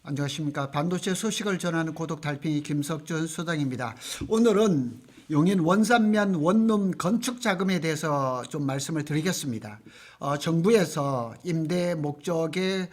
안녕하십니까. 반도체 소식을 전하는 고독 달팽이 김석준 소장입니다. 오늘은 용인 원산면 원룸 건축 자금에 대해서 좀 말씀을 드리겠습니다. 정부에서 임대 목적의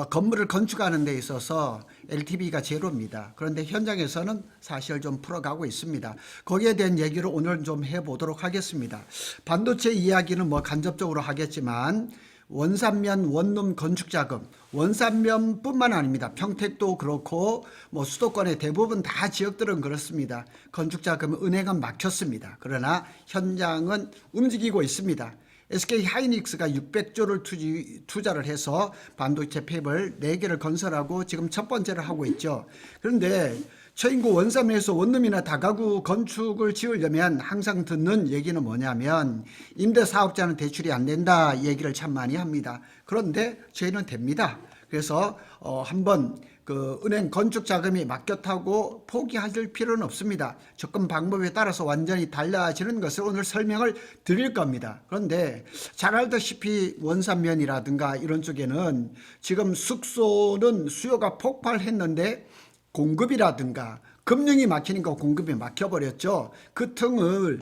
건물을 건축하는 데 있어서 LTV가 제로입니다. 그런데 현장에서는 사실 좀 풀어가고 있습니다. 거기에 대한 얘기를 오늘 좀 해보도록 하겠습니다. 반도체 이야기는 뭐 간접적으로 하겠지만 원산면 원룸 건축자금, 원산면뿐만 아닙니다. 평택도 그렇고 뭐 수도권의 대부분 다 지역들은 그렇습니다. 건축자금 은행은 막혔습니다. 그러나 현장은 움직이고 있습니다. SK 하이닉스가 600조를 투자를 해서 반도체 팹을 4개를 건설하고 지금 첫 번째를 하고 있죠. 그런데 처인구 원삼에서 원룸이나 다가구 건축을 지으려면 항상 듣는 얘기는 뭐냐면 임대사업자는 대출이 안 된다 얘기를 참 많이 합니다. 그런데 저희는 됩니다. 그래서 한번 그 은행 건축 자금이 막혔다고 포기하실 필요는 없습니다. 접근 방법에 따라서 완전히 달라지는 것을 오늘 설명을 드릴 겁니다. 그런데 잘 알다시피 원산면이라든가 이런 쪽에는 지금 숙소는 수요가 폭발했는데 공급이라든가 금융이 막히니까 공급이 막혀버렸죠. 그 틈을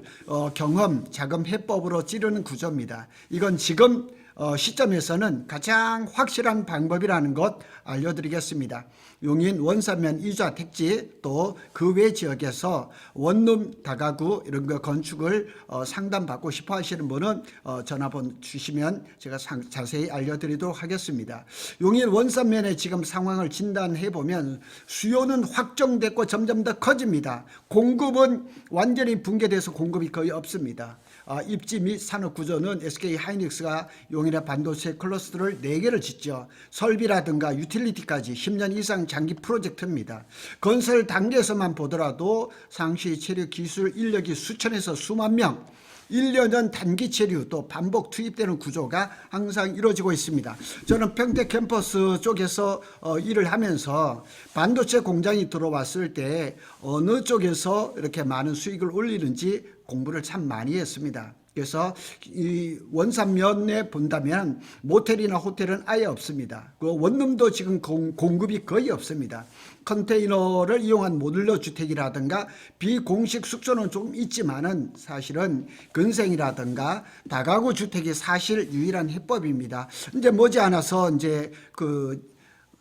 경험, 자금 해법으로 찌르는 구조입니다. 이건 지금 시점에서는 가장 확실한 방법이라는 것 알려드리겠습니다. 용인 원산면 이좌 택지 또 그 외 지역에서 원룸 다가구 이런 거 건축을 상담받고 싶어 하시는 분은 전화번호 주시면 제가 자세히 알려드리도록 하겠습니다. 용인 원산면의 지금 상황을 진단해 보면 수요는 확정됐고 점점 더 커집니다. 공급은 완전히 붕괴돼서 공급이 거의 없습니다. 입지 및 산업 구조는 SK 하이닉스가 용인의 반도체 클러스터를 4개를 짓죠. 설비라든가 유틸리티까지 10년 이상 장기 프로젝트입니다. 건설 단계에서만 보더라도 상시 체류 기술 인력이 수천에서 수만 명, 1년은 단기 체류 또 반복 투입되는 구조가 항상 이루어지고 있습니다. 저는 평택 캠퍼스 쪽에서 일을 하면서 반도체 공장이 들어왔을 때 어느 쪽에서 이렇게 많은 수익을 올리는지 공부를 참 많이 했습니다. 그래서 이 원산면에 본다면 모텔이나 호텔은 아예 없습니다. 그 원룸도 지금 공급이 거의 없습니다. 컨테이너를 이용한 모듈러 주택이라든가 비공식 숙소는 좀 있지만은 사실은 근생이라든가 다가구 주택이 사실 유일한 해법입니다. 이제 머지않아서 이제 그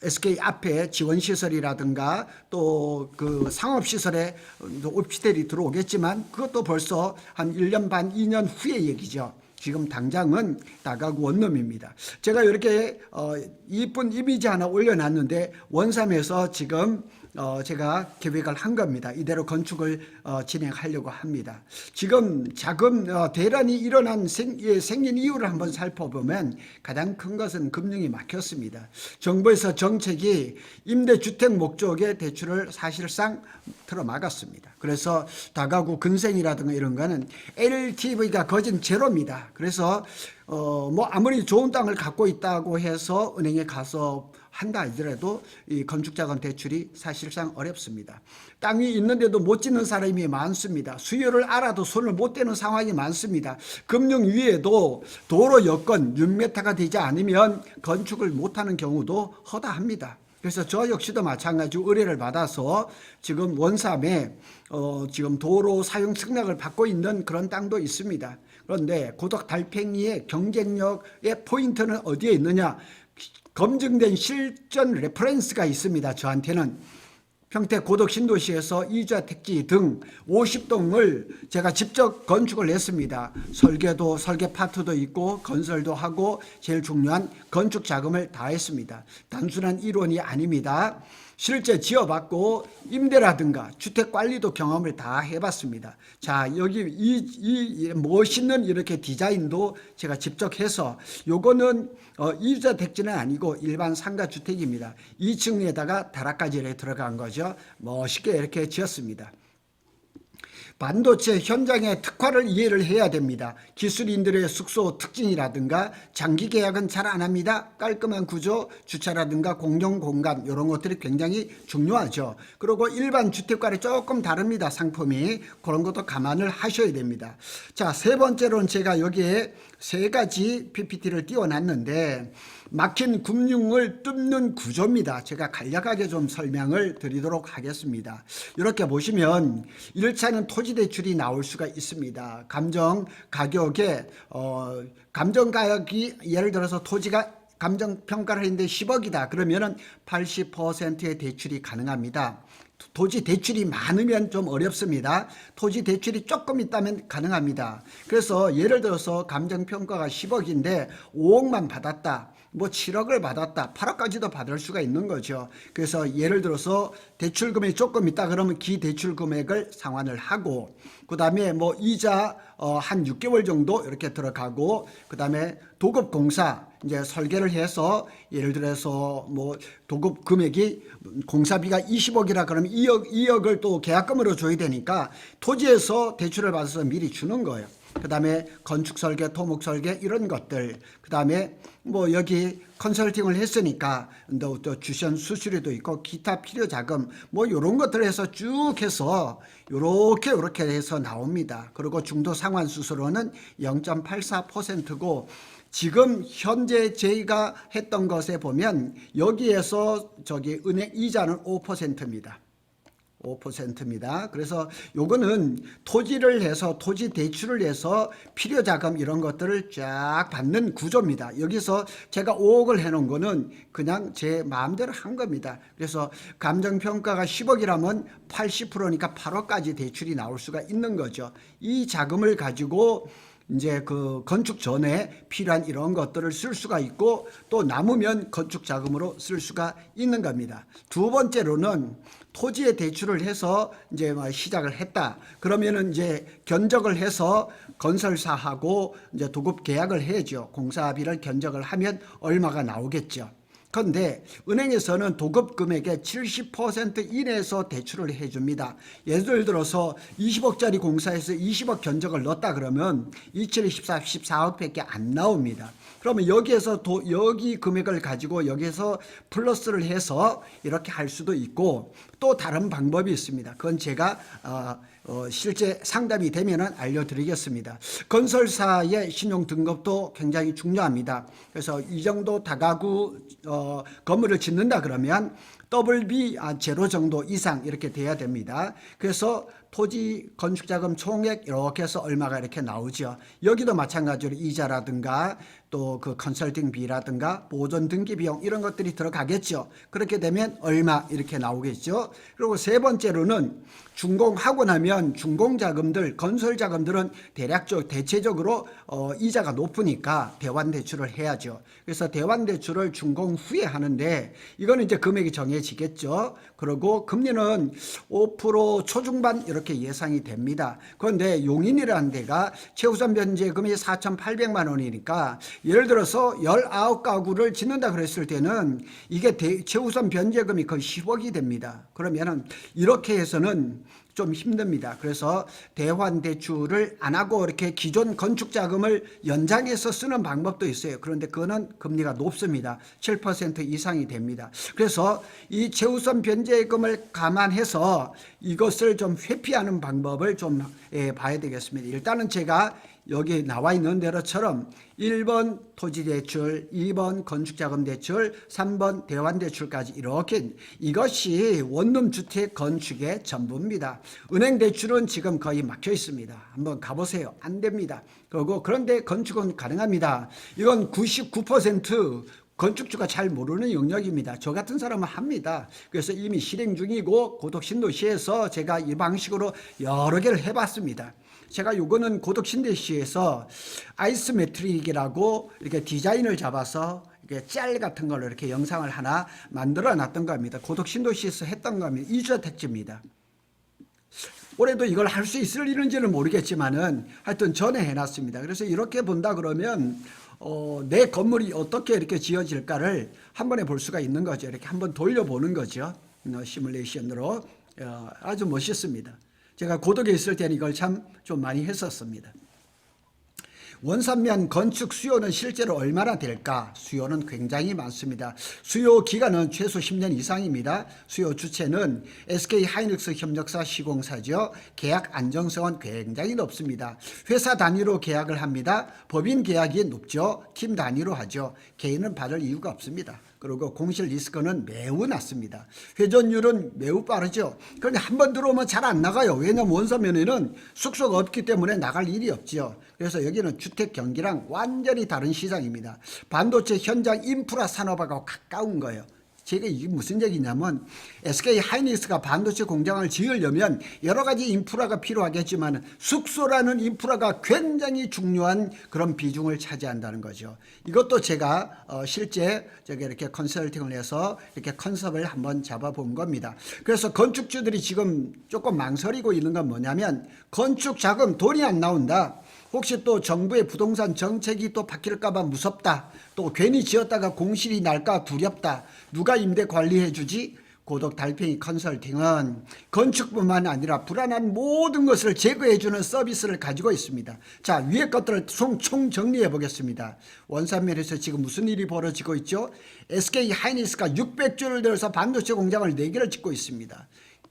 SK 앞에 지원시설이라든가 또 그 상업시설에 오피스텔이 들어오겠지만 그것도 벌써 한 1년 반, 2년 후의 얘기죠. 지금 당장은 다가구 원룸입니다. 제가 이렇게 이쁜 이미지 하나 올려놨는데 원삼에서 지금 제가 계획을 한 겁니다. 이대로 건축을 진행하려고 합니다. 지금 자금 대란이 일어난 생긴 이유를 한번 살펴보면 가장 큰 것은 금융이 막혔습니다. 정부에서 정책이 임대주택 목적의 대출을 사실상 틀어막았습니다. 그래서 다가구 근생이라든가 이런 거는 LTV가 거진 제로입니다. 그래서 뭐 아무리 좋은 땅을 갖고 있다고 해서 은행에 가서 한다 하더라도 이 건축자금 대출이 사실상 어렵습니다. 땅이 있는데도 못 짓는 사람이 많습니다. 수요를 알아도 손을 못 대는 상황이 많습니다. 금융 위에도 도로 여건 6m가 되지 않으면 건축을 못하는 경우도 허다합니다. 그래서 저 역시도 마찬가지로 의뢰를 받아서 지금 원삼에 지금 도로 사용 승낙을 받고 있는 그런 땅도 있습니다. 그런데 고덕 달팽이의 경쟁력의 포인트는 어디에 있느냐? 검증된 실전 레퍼런스가 있습니다. 저한테는 평택 고덕 신도시에서 이좌 택지 등 50동을 제가 직접 건축을 했습니다. 설계도 설계 파트도 있고 건설도 하고 제일 중요한 건축 자금을 다 했습니다. 단순한 이론이 아닙니다. 실제 지어봤고 임대라든가 주택관리도 경험을 다 해봤습니다. 자, 여기 이 멋있는 이렇게 디자인도 제가 직접 해서 요거는 이주자 택지는 아니고 일반 상가주택입니다. 2층에다가 다락까지 들어간 거죠. 멋있게 이렇게 지었습니다. 반도체 현장의 특화를 이해를 해야 됩니다. 기술인들의 숙소 특징이라든가 장기 계약은 잘 안 합니다. 깔끔한 구조, 주차라든가 공용 공간 이런 것들이 굉장히 중요하죠. 그리고 일반 주택과는 조금 다릅니다. 상품이. 그런 것도 감안을 하셔야 됩니다. 자, 세 번째로는 제가 여기에 3가지 PPT를 띄워놨는데 막힌 금융을 뚫는 구조입니다. 제가 간략하게 좀 설명을 드리도록 하겠습니다. 이렇게 보시면 1차는 토지 대출이 나올 수가 있습니다. 감정 가격이 예를 들어서 토지가 감정평가를 했는데 10억이다. 그러면은 80%의 대출이 가능합니다. 토지 대출이 많으면 좀 어렵습니다. 토지 대출이 조금 있다면 가능합니다. 그래서 예를 들어서 감정평가가 10억인데 5억만 받았다. 뭐 7억을 받았다. 8억까지도 받을 수가 있는 거죠. 그래서 예를 들어서 대출 금액이 조금 있다 그러면 기대출 금액을 상환을 하고, 그 다음에 뭐 이자 한 6개월 정도 이렇게 들어가고, 그 다음에 도급공사 이제 설계를 해서 예를 들어서 뭐 도급 금액이 공사비가 20억이라 그러면 2억을 또 계약금으로 줘야 되니까 토지에서 대출을 받아서 미리 주는 거예요. 그 다음에 건축 설계, 토목 설계 이런 것들, 그 다음에 뭐 여기 컨설팅을 했으니까 또 주션 수수료도 있고 기타 필요 자금 뭐 이런 것들 해서 쭉 해서 요렇게 해서 나옵니다. 그리고 중도 상환 수수료는 0.84%고 지금 현재 저희가 했던 것에 보면 여기에서 은행 이자는 5%입니다. 5%입니다. 그래서 요거는 토지를 해서 토지 대출을 해서 필요자금 이런 것들을 쫙 받는 구조입니다. 여기서 제가 5억을 해놓은 거는 그냥 제 마음대로 한 겁니다. 그래서 감정평가가 10억이라면 80%니까 8억까지 대출이 나올 수가 있는 거죠. 이 자금을 가지고 이제 그 건축 전에 필요한 이런 것들을 쓸 수가 있고 또 남으면 건축 자금으로 쓸 수가 있는 겁니다. 두 번째로는 토지에 대출을 해서 이제 시작을 했다. 그러면은 이제 견적을 해서 건설사하고 이제 도급 계약을 해야죠. 공사비를 견적을 하면 얼마가 나오겠죠. 그런데 은행에서는 도급 금액의 70% 이내에서 대출을 해줍니다. 예를 들어서 20억짜리 공사에서 20억 견적을 넣었다 그러면 14억밖에 안 나옵니다. 그러면 여기에서 여기 금액을 가지고 여기에서 플러스를 해서 이렇게 할 수도 있고 또 다른 방법이 있습니다. 그건 제가 실제 상담이 되면 알려드리겠습니다. 건설사의 신용 등급도 굉장히 중요합니다. 그래서 이 정도 다가구 건물을 짓는다 그러면 WB 제로 정도 이상 이렇게 돼야 됩니다. 그래서 토지 건축자금 총액 이렇게 해서 얼마가 이렇게 나오죠. 여기도 마찬가지로 이자라든가 또 그 컨설팅비라든가 보존 등기 비용 이런 것들이 들어가겠죠. 그렇게 되면 얼마 이렇게 나오겠죠. 그리고 세 번째로는 준공하고 나면 준공자금들, 건설자금들은 대체적으로 이자가 높으니까 대환대출을 해야죠. 그래서 대환대출을 준공 후에 하는데 이거는 이제 금액이 정해지겠죠. 그리고 금리는 5% 초중반 이렇게 예상이 됩니다. 그런데 용인이라는 데가 최우선 변제금이 4,800만 원이니까 예를 들어서 19가구를 짓는다 그랬을 때는 이게 최우선 변제금이 거의 10억이 됩니다. 그러면은 이렇게 해서는 좀 힘듭니다. 그래서 대환대출을 안 하고 이렇게 기존 건축자금을 연장해서 쓰는 방법도 있어요. 그런데 그거는 금리가 높습니다. 7% 이상이 됩니다. 그래서 이 최우선 변제금을 감안해서 이것을 좀 회피하는 방법을 좀 봐야 되겠습니다. 일단은 제가 여기 나와 있는 대로처럼 1번 토지대출, 2번 건축자금대출, 3번 대환대출까지 이렇게 이것이 원룸주택 건축의 전부입니다. 은행대출은 지금 거의 막혀 있습니다. 한번 가보세요. 안 됩니다. 그런데 건축은 가능합니다. 이건 99% 건축주가 잘 모르는 영역입니다. 저 같은 사람은 합니다. 그래서 이미 실행 중이고 고덕신도시에서 제가 이 방식으로 여러 개를 해봤습니다. 제가 요거는 고덕신도시에서 아이스메트릭이라고 이렇게 디자인을 잡아서 이렇게 짤 같은 걸로 이렇게 영상을 하나 만들어 놨던 겁니다. 고덕신도시에서 했던 겁니다. 2주택지입니다. 올해도 이걸 할 수 있을 일인지는 모르겠지만은 하여튼 전에 해놨습니다. 그래서 이렇게 본다 그러면 내 건물이 어떻게 이렇게 지어질까를 한 번에 볼 수가 있는 거죠. 이렇게 한번 돌려보는 거죠. 시뮬레이션으로 아주 멋있습니다. 제가 고덕에 있을 때는 이걸 참 좀 많이 했었습니다. 원산면 건축 수요는 실제로 얼마나 될까? 수요는 굉장히 많습니다. 수요 기간은 최소 10년 이상입니다. 수요 주체는 SK 하이닉스 협력사 시공사죠. 계약 안정성은 굉장히 높습니다. 회사 단위로 계약을 합니다. 법인 계약이 높죠. 팀 단위로 하죠. 개인은 받을 이유가 없습니다. 그리고 공실 리스크는 매우 낮습니다. 회전율은 매우 빠르죠. 그런데 한 번 들어오면 잘 안 나가요. 왜냐하면 원산면에는 숙소가 없기 때문에 나갈 일이 없죠. 그래서 여기는 주택 경기랑 완전히 다른 시장입니다. 반도체 현장 인프라 산업하고 가까운 거예요. 제가 이게 무슨 얘기냐면 SK 하이닉스가 반도체 공장을 지으려면 여러 가지 인프라가 필요하겠지만 숙소라는 인프라가 굉장히 중요한 그런 비중을 차지한다는 거죠. 이것도 제가 실제 이렇게 컨설팅을 해서 이렇게 컨셉을 한번 잡아본 겁니다. 그래서 건축주들이 지금 조금 망설이고 있는 건 뭐냐면 건축 자금 돈이 안 나온다. 혹시 또 정부의 부동산 정책이 또 바뀔까 봐 무섭다. 또 괜히 지었다가 공실이 날까 두렵다. 누가 임대 관리해 주지? 고독 달팽이 컨설팅은 건축뿐만 아니라 불안한 모든 것을 제거해 주는 서비스를 가지고 있습니다. 자, 위의 것들을 총 정리해 보겠습니다. 원산면에서 지금 무슨 일이 벌어지고 있죠? SK 하이닉스가 600조를 들여서 반도체 공장을 4개를 짓고 있습니다.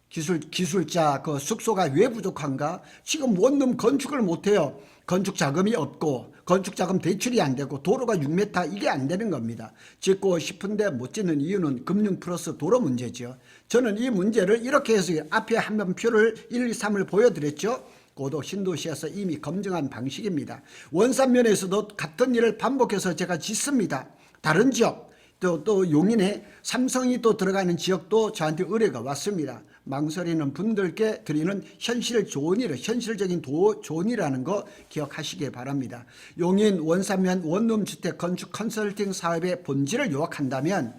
기술자 그 숙소가 왜 부족한가? 지금 원룸 건축을 못해요. 건축 자금이 없고 건축 자금 대출이 안 되고 도로가 6m 이게 안 되는 겁니다. 짓고 싶은데 못 짓는 이유는 금융 플러스 도로 문제죠. 저는 이 문제를 이렇게 해서 앞에 한번 표를 1, 2, 3을 보여드렸죠. 고독 신도시에서 이미 검증한 방식입니다. 원산면에서도 같은 일을 반복해서 제가 짓습니다. 다른 지역 또 용인에 삼성이 또 들어가는 지역도 저한테 의뢰가 왔습니다. 망설이는 분들께 드리는 현실적인 조언이라는 거 기억하시길 바랍니다. 용인 원산면 원룸 주택 건축 컨설팅 사업의 본질을 요약한다면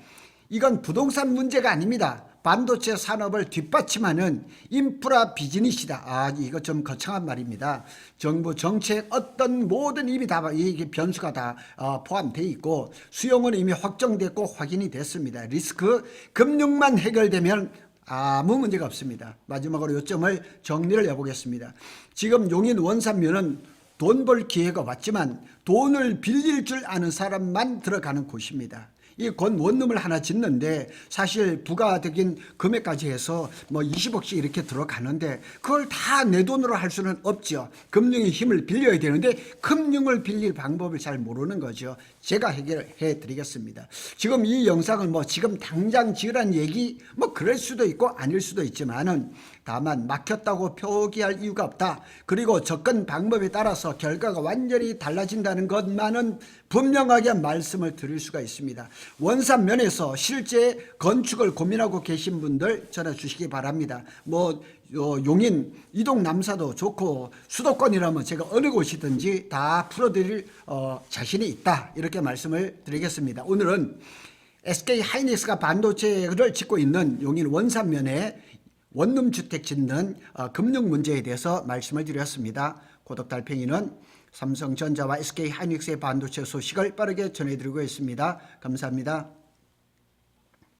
이건 부동산 문제가 아닙니다. 반도체 산업을 뒷받침하는 인프라 비즈니스다. 이거 좀 거창한 말입니다. 정부 정책 어떤 모든 이미 다 이게 변수가 다 포함되어 있고 수용은 이미 확정됐고 확인이 됐습니다. 리스크 금융만 해결되면 아무 문제가 없습니다. 마지막으로 요점을 정리를 해보겠습니다. 지금 용인 원산면은 돈 벌 기회가 왔지만 돈을 빌릴 줄 아는 사람만 들어가는 곳입니다. 이 원룸을 하나 짓는데 사실 부가적인 금액까지 해서 뭐 20억씩 이렇게 들어가는데 그걸 다 내 돈으로 할 수는 없죠. 금융의 힘을 빌려야 되는데 금융을 빌릴 방법을 잘 모르는 거죠. 제가 해결해 드리겠습니다. 지금 이 영상은 뭐 지금 당장 지으라는 얘기 뭐 그럴 수도 있고 아닐 수도 있지만은 다만 막혔다고 표기할 이유가 없다. 그리고 접근 방법에 따라서 결과가 완전히 달라진다는 것만은 분명하게 말씀을 드릴 수가 있습니다. 원산면에서 실제 건축을 고민하고 계신 분들 전화 주시기 바랍니다. 용인 이동 남사도 좋고 수도권이라면 제가 어느 곳이든지 다 풀어드릴 자신이 있다. 이렇게 말씀을 드리겠습니다. 오늘은 SK 하이닉스가 반도체를 짓고 있는 용인 원산면에 원룸 주택 짓는 금융 문제에 대해서 말씀을 드렸습니다. 고독 달팽이는 삼성전자와 SK 하이닉스의 반도체 소식을 빠르게 전해드리고 있습니다. 감사합니다.